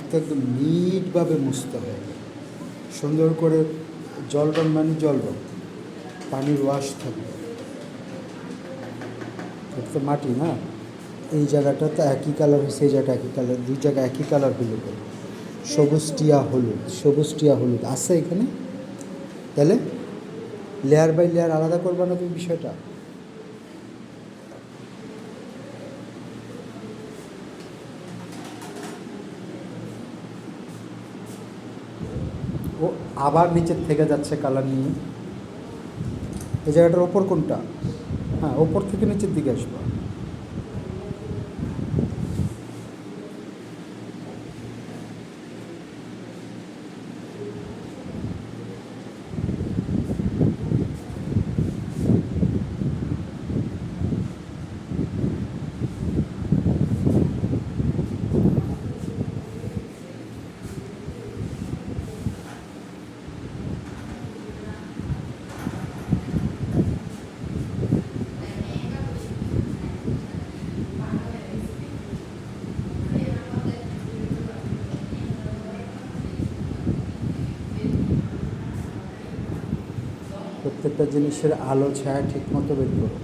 হাতটা একদম নিটভাবে মুছতে হয়, সুন্দর করে। জল রং মানে জল রং, পানির ওয়াশ থাকবে। এটা তো মাটি না, এই জায়গাটা তো একই কালার হয়েছে, এই জায়গাটা একই কালার, দুই জায়গায় একই কালার হলো। সবুজ টিয়া হলুদ, সবুজ টিয়া হলুদ আছে এখানে। তাহলে লেয়ার বাই লেয়ার আলাদা করবা না তুমি বিষয়টা। ও আবার নিচের থেকে যাচ্ছে কালার নিয়ে। এই জায়গাটার ওপর কোনটা? হ্যাঁ, ওপর থেকে নিচের দিকে আসবা। প্রত্যেকটা জিনিসের আলো ছায়া ঠিক মতো বের করো।